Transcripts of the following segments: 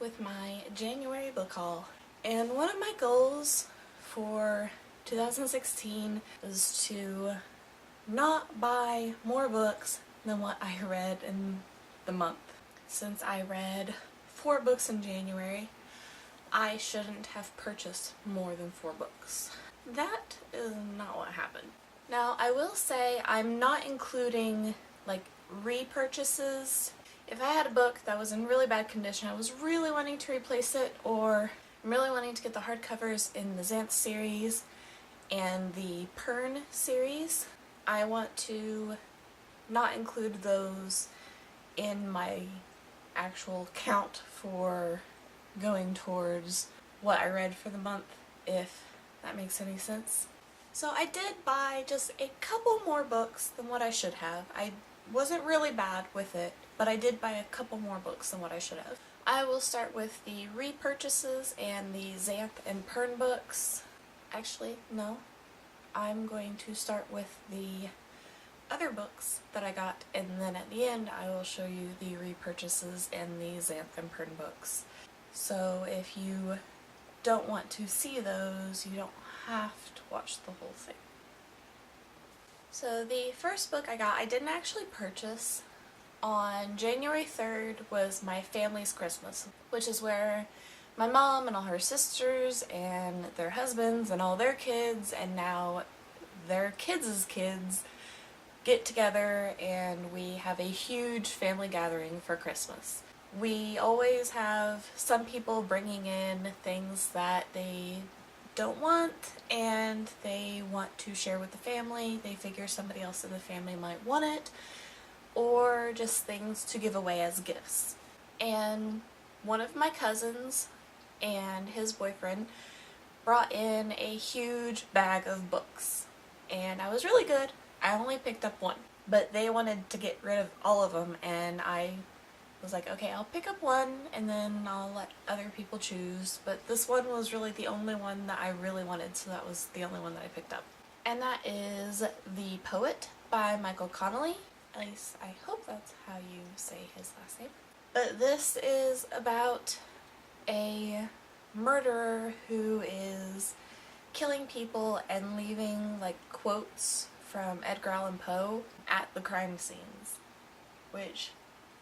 with my January book haul. And one of my goals for 2016 is to not buy more books than what I read in the month. Since I read 4 books in January, I shouldn't have purchased more than 4 books. That is not what happened. Now, I will say I'm not including like repurchases. If I had a book that was in really bad condition, I was really wanting to replace it, or I'm really wanting to get the hardcovers in the Xanth series and the Pern series, I want to not include those in my actual count for going towards what I read for the month, if that makes any sense. So I did buy just a couple more books than what I should have. I wasn't really bad with it, but I did buy a couple more books than what I should have. I will start with the repurchases and the Xanth and Pern books. Actually, no. I'm going to start with the other books that I got, and then at the end I will show you the repurchases and the Xanth and Pern books. So if you don't want to see those, you don't have to watch the whole thing. So the first book I got, I didn't actually purchase. On January 3rd was my family's Christmas, which is where my mom and all her sisters and their husbands and all their kids and now their kids' kids get together and we have a huge family gathering for Christmas. We always have some people bringing in things that they don't want and they want to share with the family. They figure somebody else in the family might want it, or just things to give away as gifts. And one of my cousins and his boyfriend brought in a huge bag of books, and I was really good. I only picked up one, but they wanted to get rid of all of them, and I was like, okay, I'll pick up one and then I'll let other people choose, but this one was really the only one that I really wanted, so that was the only one that I picked up. And that is The Poet by Michael Connelly. At least I hope that's how you say his last name. But this is about a murderer who is killing people and leaving like quotes from Edgar Allan Poe at the crime scenes, which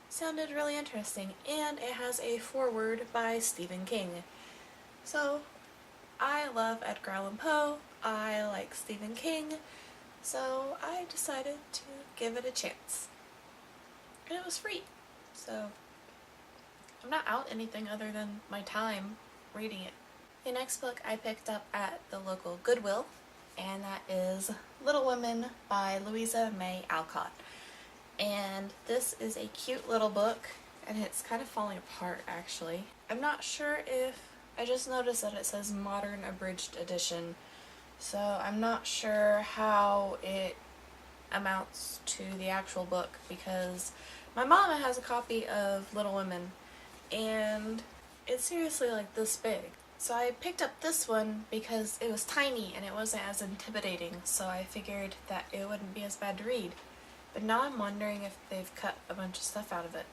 sounded really interesting, and it has a foreword by Stephen King. So I love Edgar Allan Poe, I like Stephen King, so I decided to give it a chance. And it was free, so I'm not out anything other than my time reading it. The next book I picked up at the local Goodwill, and that is Little Women by Louisa May Alcott. And this is a cute little book, and it's kind of falling apart actually. I'm not sure if, I just noticed that it says Modern Abridged Edition, so I'm not sure how it amounts to the actual book, because my mama has a copy of Little Women and it's seriously like this big. So I picked up this one because it was tiny and it wasn't as intimidating, so I figured that it wouldn't be as bad to read. But now I'm wondering if they've cut a bunch of stuff out of it.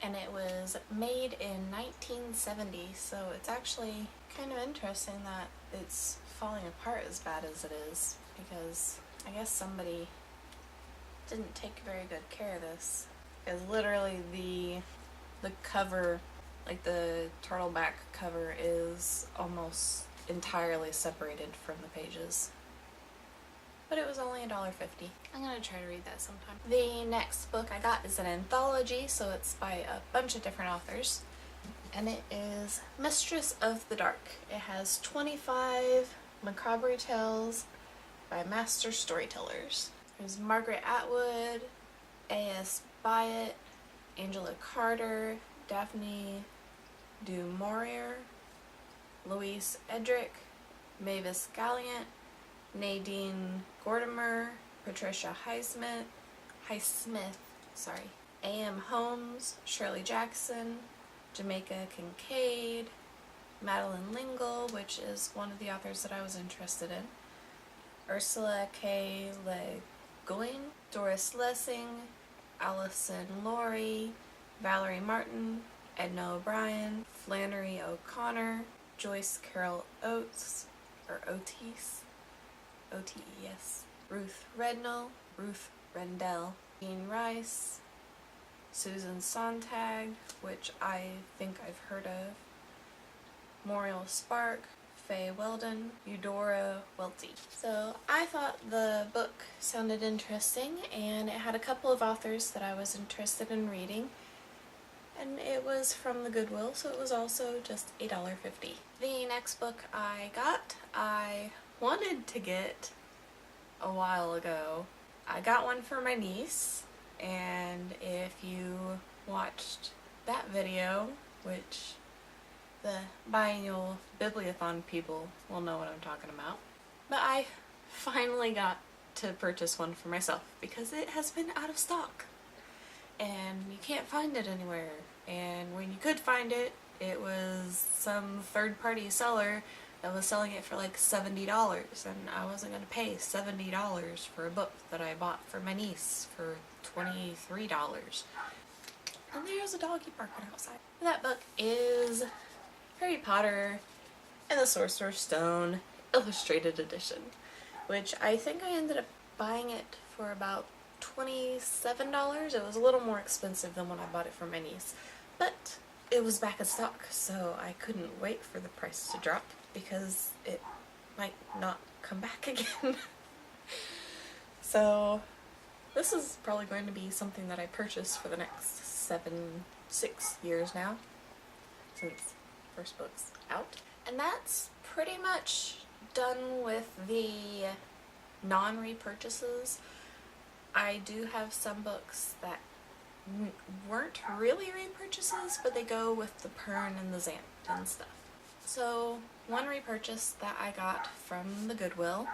And it was made in 1970, so it's actually kind of interesting that it's falling apart as bad as it is, because I guess somebody didn't take very good care of this. Because literally the cover, like the turtleback cover, is almost entirely separated from the pages. But it was only $1.50. I'm gonna try to read that sometime. The next book I got is an anthology, so it's by a bunch of different authors. And it is Mistress of the Dark. It has 25 macabre tales by master storytellers. There's Margaret Atwood, A.S. Byatt, Angela Carter, Daphne du Maurier, Louise Erdrich, Mavis Gallant, Nadine Gordimer, Patricia Highsmith, A.M. Holmes, Shirley Jackson, Jamaica Kincaid, Madeleine L'Engle, which is one of the authors that I was interested in, Ursula K. Le Guin, Doris Lessing, Alison Laurie, Valerie Martin, Edna O'Brien, Flannery O'Connor, Joyce Carol Oates, or Otis, O-T-E-S, Ruth Rednall, Ruth Rendell, Jean Rice, Susan Sontag, which I think I've heard of, Muriel Spark, Faye Weldon, Eudora Welty. So I thought the book sounded interesting, and it had a couple of authors that I was interested in reading, and it was from the Goodwill, so it was also just $1.50. The next book I got, I wanted to get a while ago. I got one for my niece, and if you watched that video, which the biannual Bibliothon people will know what I'm talking about, but I finally got to purchase one for myself because it has been out of stock and you can't find it anywhere, and when you could find it, it was some third-party seller that was selling it for like $70, and I wasn't going to pay $70 for a book that I bought for my niece for $23. And there's a doggy barking outside. That book is Harry Potter and the Sorcerer's Stone Illustrated Edition, which I think I ended up buying it for about $27. It was a little more expensive than when I bought it for my niece, but it was back in stock, so I couldn't wait for the price to drop because it might not come back again. So this is probably going to be something that I purchase for the next 6 years now, since first book's out. And that's pretty much done with the non-repurchases. I do have some books that weren't really repurchases, but they go with the Pern and the Zant and stuff. So one repurchase that I got from the Goodwill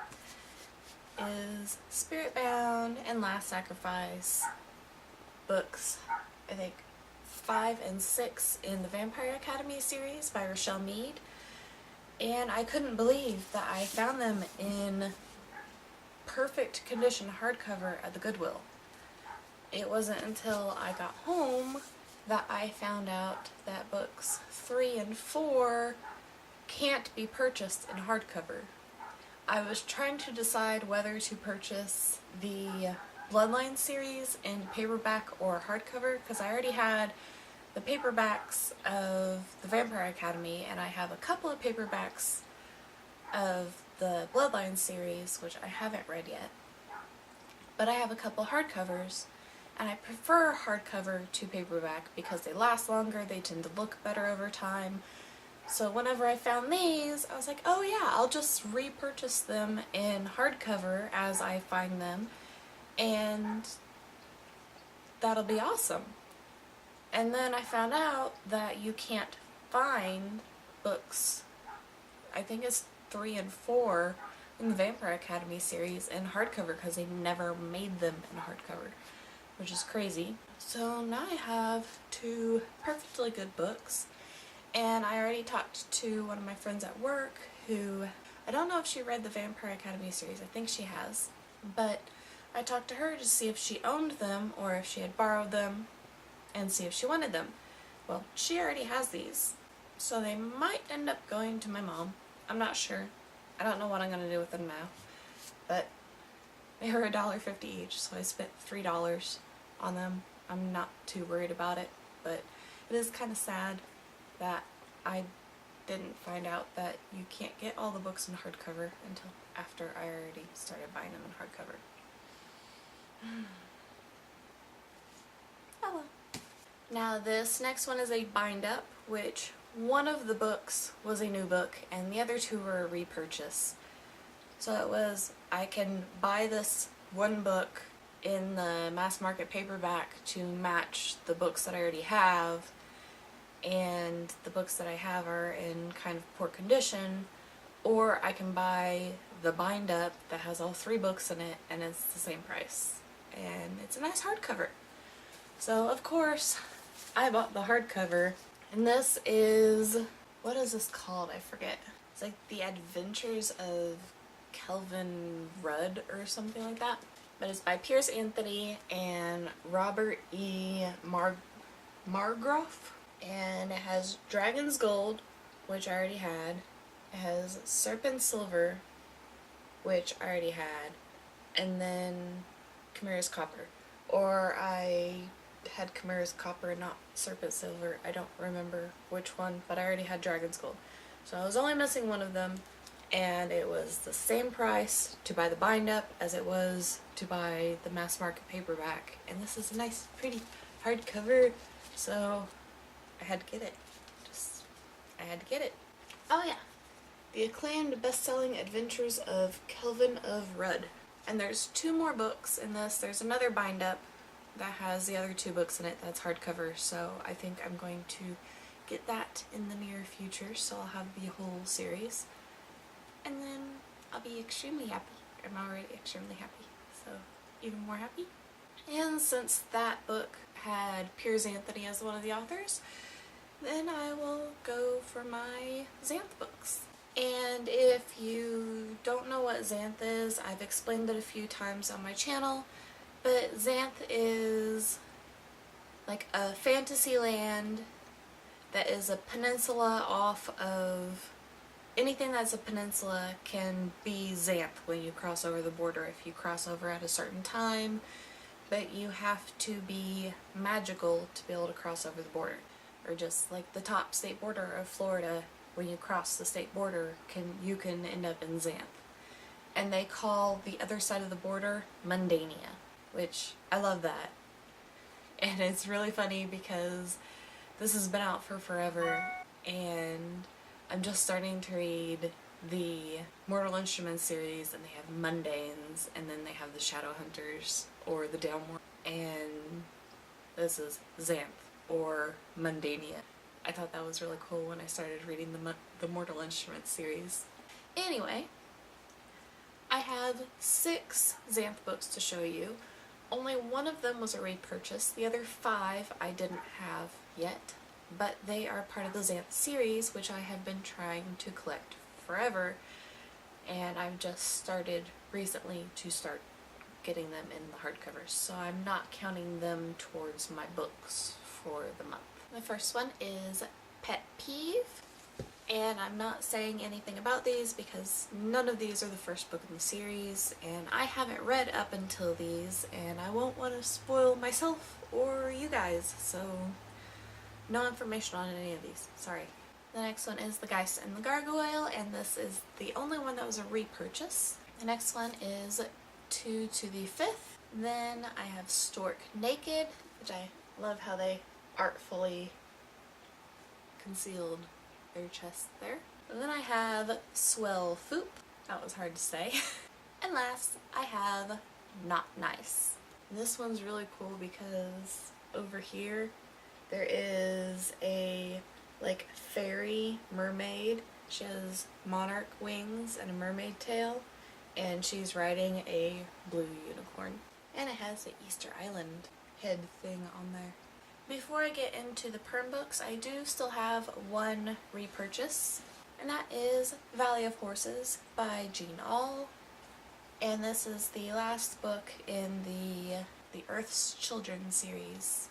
is Spiritbound and Last Sacrifice books, I think 5 and 6 in the Vampire Academy series by Rochelle Mead, and I couldn't believe that I found them in perfect condition hardcover at the Goodwill. It wasn't until I got home that I found out that books 3 and 4 can't be purchased in hardcover. I was trying to decide whether to purchase the Bloodline series in paperback or hardcover, because I already had the paperbacks of the Vampire Academy, and I have a couple of paperbacks of the Bloodline series, which I haven't read yet. But I have a couple hardcovers, and I prefer hardcover to paperback because they last longer, they tend to look better over time. So whenever I found these, I was like, oh yeah, I'll just repurchase them in hardcover as I find them, and that'll be awesome. And then I found out that you can't find books, I think it's 3 and 4 in the Vampire Academy series in hardcover because they never made them in hardcover, which is crazy. So now I have 2 perfectly good books, and I already talked to one of my friends at work who, I don't know if she read the Vampire Academy series, I think she has, but I talked to her to see if she owned them or if she had borrowed them and see if she wanted them. Well, she already has these, so they might end up going to my mom. I'm not sure. I don't know what I'm going to do with them now, but they were $1.50 each, so I spent $3 on them. I'm not too worried about it, but it is kind of sad that I didn't find out that you can't get all the books in hardcover until after I already started buying them in hardcover. Oh well. Now this next one is a bind-up, which one of the books was a new book and the other 2 were a repurchase. So it was, I can buy this one book in the mass market paperback to match the books that I already have, and the books that I have are in kind of poor condition, or I can buy the bind-up that has all 3 books in it and it's the same price. And it's a nice hardcover. So of course I bought the hardcover, and this is, what is this called? I forget. It's like The Adventures of Kelvin Rudd or something like that. But it's by Piers Anthony and Robert E. Margroff. And it has Dragon's Gold, which I already had. It has Serpent Silver, which I already had. And then Chimera's Copper. Or I had Chimera's Copper, not Serpent Silver. I don't remember which one, but I already had Dragon's Gold. So I was only missing one of them, and it was the same price to buy the bind-up as it was to buy the mass market paperback. And this is a nice, pretty hardcover, so I had to get it. I had to get it. Oh yeah. The acclaimed best-selling adventures of Kelvin of Rudd. And there's 2 more books in this. There's another bind-up that has the other 2 books in it that's hardcover, so I think I'm going to get that in the near future, so I'll have the whole series. And then I'll be extremely happy. I'm already extremely happy, so even more happy. And since that book had Piers Anthony as one of the authors, then I will go for my Xanth books. And if you don't know what Xanth is, I've explained it a few times on my channel, but Xanth is like a fantasy land that is a peninsula off of... Anything that's a peninsula can be Xanth when you cross over the border if you cross over at a certain time, but you have to be magical to be able to cross over the border. Or just like the top state border of Florida, when you cross the state border, you can end up in Xanth. And they call the other side of the border Mundania, which I love that. And it's really funny because this has been out for forever, and I'm just starting to read the Mortal Instruments series, and they have Mundanes, and then they have the Shadowhunters, or the Downworld, and this is Xanth, or Mundania. I thought that was really cool when I started reading the Mortal Instruments series. Anyway, I have 6 Xanth books to show you. Only one of them was a repurchase. The other 5 I didn't have yet, but they are part of the Xanth series, which I have been trying to collect forever, and I've just started recently to start getting them in the hardcovers, so I'm not counting them towards my books for the month. The first one is Pet Peeve, and I'm not saying anything about these because none of these are the first book in the series, and I haven't read up until these, and I won't want to spoil myself or you guys, so no information on any of these, sorry. The next one is The Geist and the Gargoyle, and this is the only one that was a repurchase. The next one is 2 to the 5th. Then I have Stork Naked, which I love how they artfully concealed their chest there. And then I have Swell Foop, that was hard to say. And last, I have Not Nice. And this one's really cool because over here there is a like fairy mermaid. She has monarch wings and a mermaid tail, and she's riding a blue unicorn. And it has the Easter Island head thing on there. Before I get into the perm books, I do still have one repurchase, and that is Valley of Horses by Jean Auel. And this is the last book in the Earth's Children series.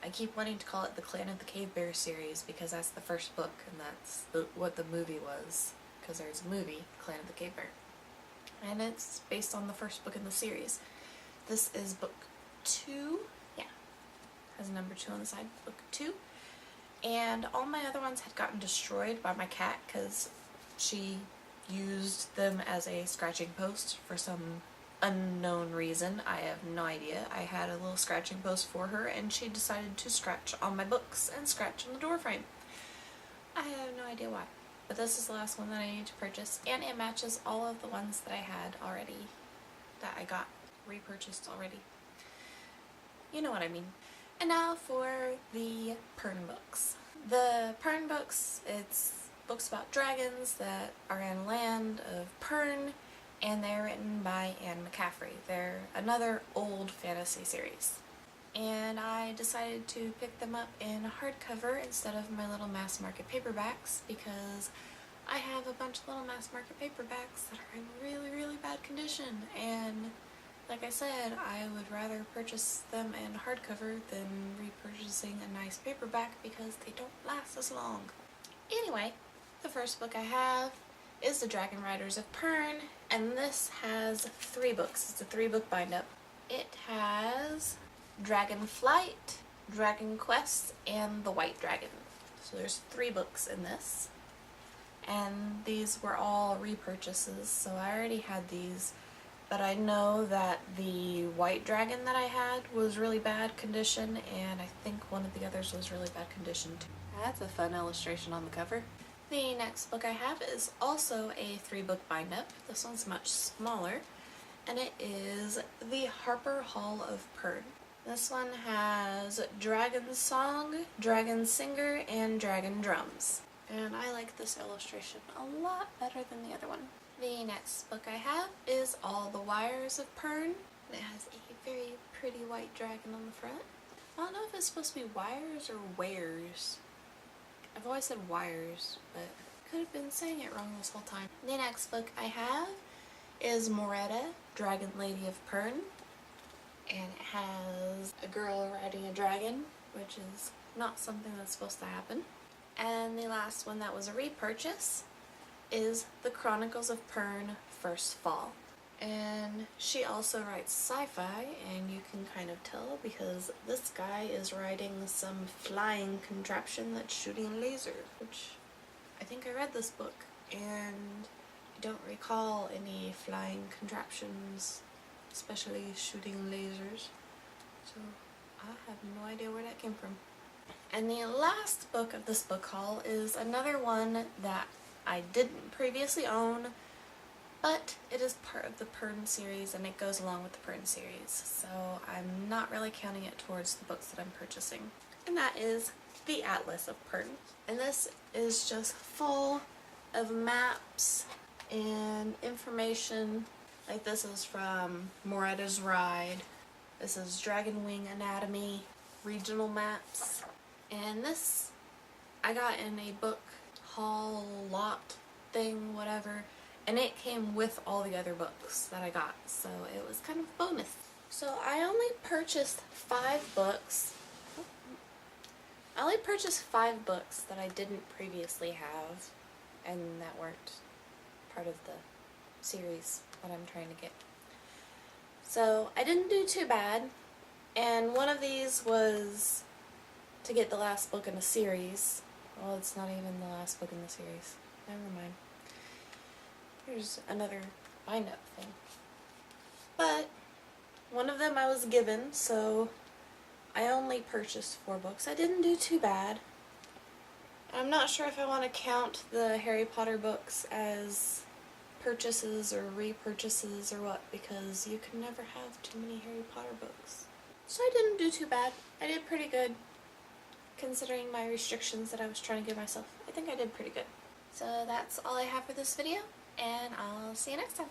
I keep wanting to call it the Clan of the Cave Bear series because that's the first book, and that's what the movie was, because there's a movie, Clan of the Cave Bear. And it's based on the first book in the series. This is book 2. Yeah, has a number 2 on the side, book 2. And all my other ones had gotten destroyed by my cat because she used them as a scratching post for some unknown reason. I have no idea. I had a little scratching post for her, and she decided to scratch on my books and scratch on the door frame. I have no idea why. But this is the last one that I need to purchase, and it matches all of the ones that I had already, that I got repurchased already. You know what I mean. And now for the Pern books. The Pern books, it's books about dragons that are in land of Pern, and they're written by Anne McCaffrey. They're another old fantasy series. And I decided to pick them up in hardcover instead of my little mass market paperbacks because I have a bunch of little mass market paperbacks that are in really, really bad condition, and like I said, I would rather purchase them in hardcover than repurchasing a nice paperback because they don't last as long. Anyway, the first book I have is The Dragon Riders of Pern, and this has 3 books. It's a 3-book bind-up. It has Dragon Flight, Dragon Quest, and The White Dragon. So there's 3 books in this. And these were all repurchases, so I already had these. But I know that the White Dragon that I had was really bad condition, and I think one of the others was really bad condition too. That's a fun illustration on the cover. The next book I have is also a 3-book bind-up. This one's much smaller, and it is The Harper Hall of Pern. This one has Dragon Song, Dragon Singer, and Dragon Drums. And I like this illustration a lot better than the other one. The next book I have is All the Wires of Pern. It has a very pretty white dragon on the front. I don't know if it's supposed to be wires or wares. I've always said wires, but I could have been saying it wrong this whole time. The next book I have is Moretta, Dragon Lady of Pern. And it has a girl riding a dragon, which is not something that's supposed to happen. And the last one that was a repurchase is The Chronicles of Pern First Fall. And she also writes sci-fi, and you can kind of tell because this guy is riding some flying contraption that's shooting lasers, which I think I read this book, and I don't recall any flying contraptions, especially shooting lasers, so I have no idea where that came from. And the last book of this book haul is another one that I didn't previously own, but it is part of the Pern series and it goes along with the Pern series, so I'm not really counting it towards the books that I'm purchasing. And that is The Atlas of Pern. And this is just full of maps and information. Like this is from Moretta's Ride. This is Dragon Wing Anatomy, regional maps. And this I got in a book haul lot thing, whatever, and it came with all the other books that I got, so it was kind of a bonus. So I only purchased 5 books. I only purchased 5 books that I didn't previously have and that weren't part of the series that I'm trying to get. So I didn't do too bad, and one of these was to get the last book in a series. Well, it's not even the last book in the series. Never mind. Here's another bind-up thing. But one of them I was given, so I only purchased 4 books. I didn't do too bad. I'm not sure if I want to count the Harry Potter books as purchases or repurchases or what, because you can never have too many Harry Potter books. So I didn't do too bad. I did pretty good considering my restrictions that I was trying to give myself. I think I did pretty good. So that's all I have for this video, and I'll see you next time.